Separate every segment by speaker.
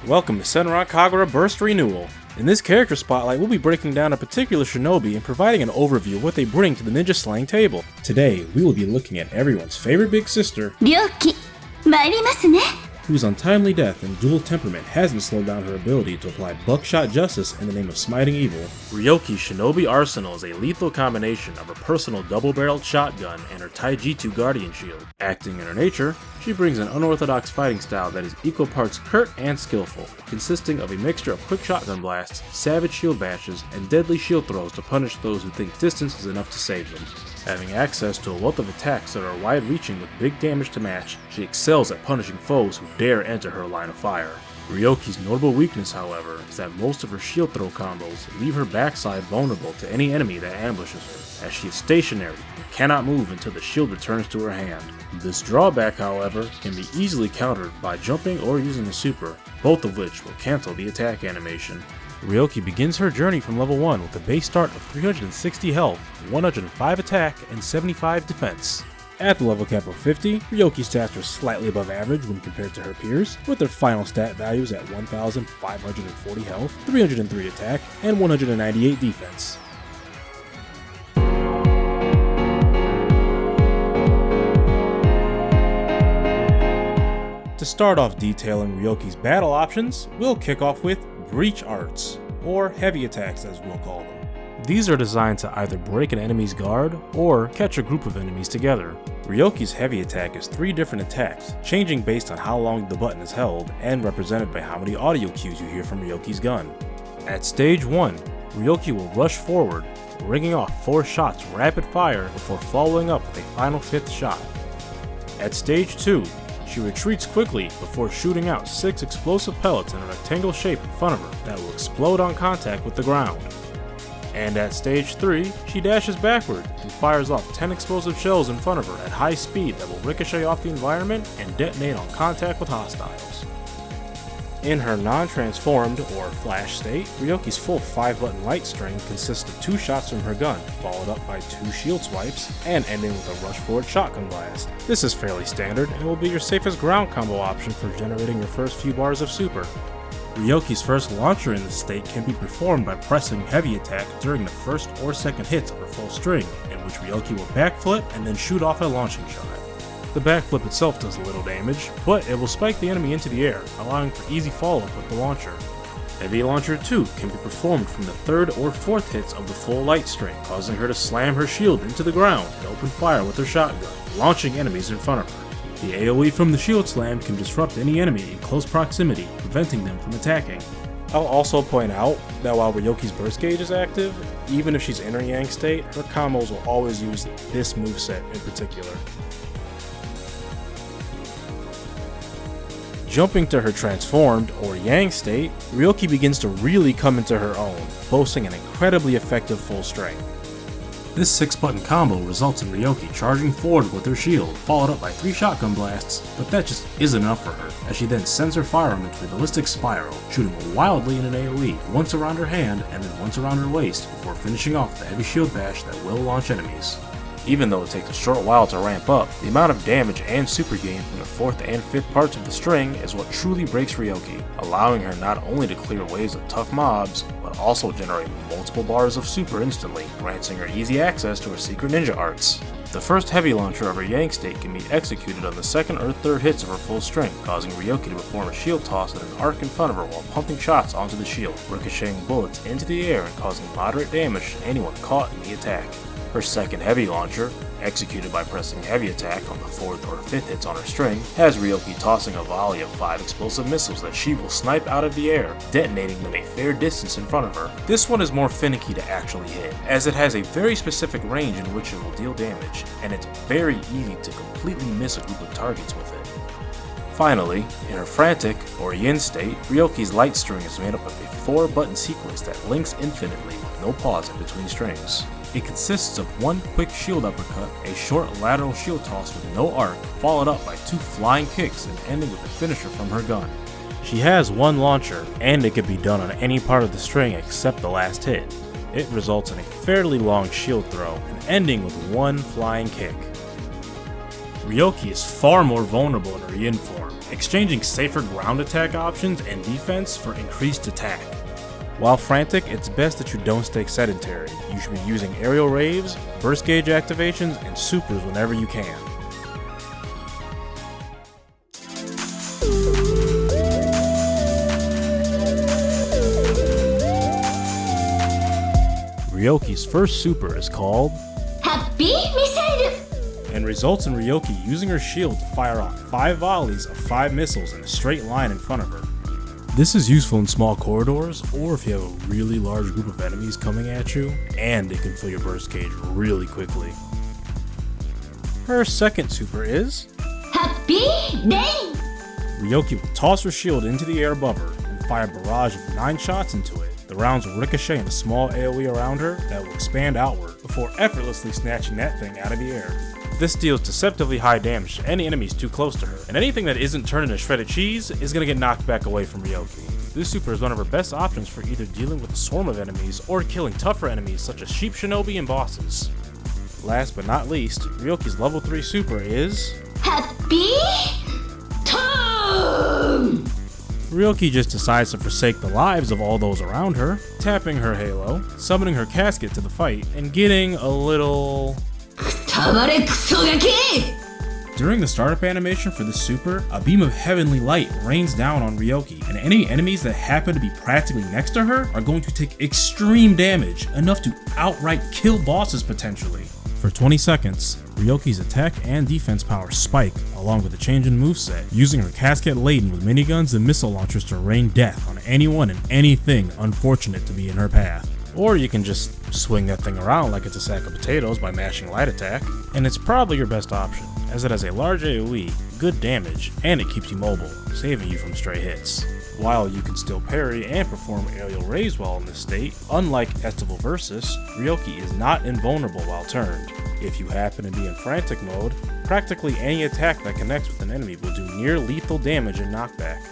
Speaker 1: Welcome to Senran Kagura Burst Renewal. In this character spotlight, we'll be breaking down a particular shinobi and providing an overview of what they bring to the ninja slaying table. Today, we will be looking at everyone's favorite big sister,
Speaker 2: Ryouki, 参りますね。
Speaker 1: whose untimely death and dual temperament hasn't slowed down her ability to apply buckshot justice in the name of smiting evil. Ryouki's shinobi arsenal is a lethal combination of her personal double-barreled shotgun and her Taijutsu guardian shield. Acting in her nature, she brings an unorthodox fighting style that is equal parts curt and skillful, consisting of a mixture of quick shotgun blasts, savage shield bashes, and deadly shield throws to punish those who think distance is enough to save them. Having access to a wealth of attacks that are wide-reaching with big damage to match, she excels at punishing foes who dare enter her line of fire. Ryouki's notable weakness, however, is that most of her shield throw combos leave her backside vulnerable to any enemy that ambushes her, as she is stationary and cannot move until the shield returns to her hand. This drawback, however, can be easily countered by jumping or using a super, both of which will cancel the attack animation. Ryouki begins her journey from level 1 with a base start of 360 health, 105 attack, and 75 defense. At the level cap of 50, Ryouki's stats are slightly above average when compared to her peers, with their final stat values at 1,540 health, 303 attack, and 198 defense. To start off detailing Ryouki's battle options, we'll kick off with Breach Arts, or heavy attacks as we'll call them. These are designed to either break an enemy's guard or catch a group of enemies together. Ryouki's heavy attack is 3 different attacks, changing based on how long the button is held and represented by how many audio cues you hear from Ryouki's gun. At stage 1, Ryouki will rush forward, ringing off 4 shots rapid fire before following up with a final 5th shot. At stage 2, she retreats quickly before shooting out 6 explosive pellets in a rectangle shape in front of her that will explode on contact with the ground. And at stage 3, she dashes backward and fires off 10 explosive shells in front of her at high speed that will ricochet off the environment and detonate on contact with hostiles. In her non-transformed or flash state, Ryouki's full 5-button light string consists of 2 shots from her gun, followed up by 2 shield swipes, and ending with a rush forward shotgun blast. This is fairly standard and will be your safest ground combo option for generating your first few bars of super. Ryouki's first launcher in this state can be performed by pressing heavy attack during the first or second hits of her full string, in which Ryouki will backflip and then shoot off a launching shot. The backflip itself does little damage, but it will spike the enemy into the air, allowing for easy follow-up with the launcher. Heavy Launcher 2 can be performed from the 3rd or 4th hits of the full light string, causing her to slam her shield into the ground and open fire with her shotgun, launching enemies in front of her. The AoE from the shield slam can disrupt any enemy in close proximity, preventing them from attacking. I'll also point out that while Ryouki's burst gauge is active, even if she's in her Yang state, her combos will always use this moveset in particular. Jumping to her transformed, or Yang state, Ryouki begins to really come into her own, boasting an incredibly effective full string. This 6-button combo results in Ryouki charging forward with her shield, followed up by 3 shotgun blasts, but that just isn't enough for her, as she then sends her firearm into a ballistic spiral, shooting wildly in an AoE, once around her hand and then once around her waist, before finishing off the heavy shield bash that will launch enemies. Even though it takes a short while to ramp up, the amount of damage and super gain from the 4th and 5th parts of the string is what truly breaks Ryouki, allowing her not only to clear waves of tough mobs, but also generate multiple bars of super instantly, granting her easy access to her secret ninja arts. The first heavy launcher of her Yang state can be executed on the 2nd or 3rd hits of her full string, causing Ryouki to perform a shield toss at an arc in front of her while pumping shots onto the shield, ricocheting bullets into the air and causing moderate damage to anyone caught in the attack. Her 2nd heavy launcher, executed by pressing heavy attack on the 4th or 5th hits on her string, has Ryouki tossing a volley of 5 explosive missiles that she will snipe out of the air, detonating them a fair distance in front of her. This one is more finicky to actually hit, as it has a very specific range in which it will deal damage, and it's very easy to completely miss a group of targets with it. Finally, in her frantic, or Yin state, Ryouki's light string is made up of a 4-button sequence that links infinitely with no pause in between strings. It consists of 1 quick shield uppercut, a short lateral shield toss with no arc, followed up by 2 flying kicks and ending with a finisher from her gun. She has 1 launcher, and it can be done on any part of the string except the last hit. It results in a fairly long shield throw, and ending with 1 flying kick. Ryouki is far more vulnerable in her yin form, exchanging safer ground attack options and defense for increased attack. While frantic, it's best that you don't stay sedentary. You should be using aerial raves, burst gauge activations, and supers whenever you can. Ryouki's first super is called
Speaker 2: ハッピーミサイル
Speaker 1: and results in Ryouki using her shield to fire off 5 volleys of 5 missiles in a straight line in front of her. This is useful in small corridors or if you have a really large group of enemies coming at you, and it can fill your burst gauge really quickly. Her second super is
Speaker 2: ハッピーレイン
Speaker 1: Ryouki will toss her shield into the air above her and fire a barrage of 9 shots into it. The rounds will ricochet in a small AoE around her that will expand outward before effortlessly snatching that thing out of the air. This deals deceptively high damage to any enemies too close to her, and anything that isn't turned into shredded cheese is going to get knocked back away from Ryouki. This super is one of her best options for either dealing with a swarm of enemies or killing tougher enemies such as Sheep Shinobi and bosses. Last but not least, Ryouki's level 3 super is
Speaker 2: ハッピートーン
Speaker 1: Ryouki just decides to forsake the lives of all those around her, tapping her halo, summoning her casket to the fight, and getting a little...
Speaker 2: たまれクソガキ
Speaker 1: During the startup animation for this super, a beam of heavenly light rains down on Ryouki, and any enemies that happen to be practically next to her are going to take extreme damage, enough to outright kill bosses potentially. For 20 seconds, Ryouki's attack and defense power spike, along with a change in moveset, using her casket laden with miniguns and missile launchers to rain death on anyone and anything unfortunate to be in her path. Or you can just swing that thing around like it's a sack of potatoes by mashing light attack, and it's probably your best option, as it has a large AoE, good damage, and it keeps you mobile, saving you from stray hits. While you can still parry and perform aerial raise while in this state, unlike Estival Versus, Ryouki is not invulnerable while turned. If you happen to be in frantic mode, practically any attack that connects with an enemy will do near lethal damage and knockback.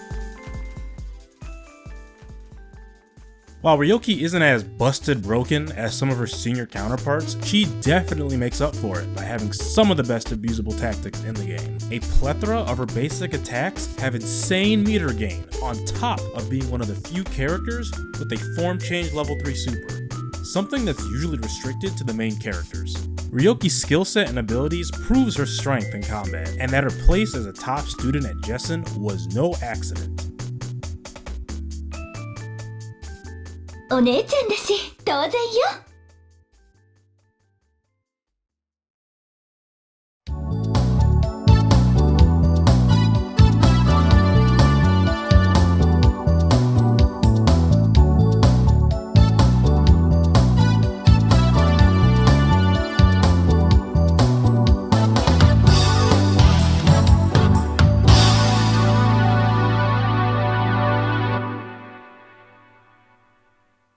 Speaker 1: While Ryouki isn't as busted broken as some of her senior counterparts, she definitely makes up for it by having some of the best abusable tactics in the game. A plethora of her basic attacks have insane meter gain, on top of being one of the few characters with a form change level 3 super, something that's usually restricted to the main characters. Ryouki's skill set and abilities proves her strength in combat, and that her place as a top student at Jessen was no accident.
Speaker 2: お姉ちゃんだし当然よ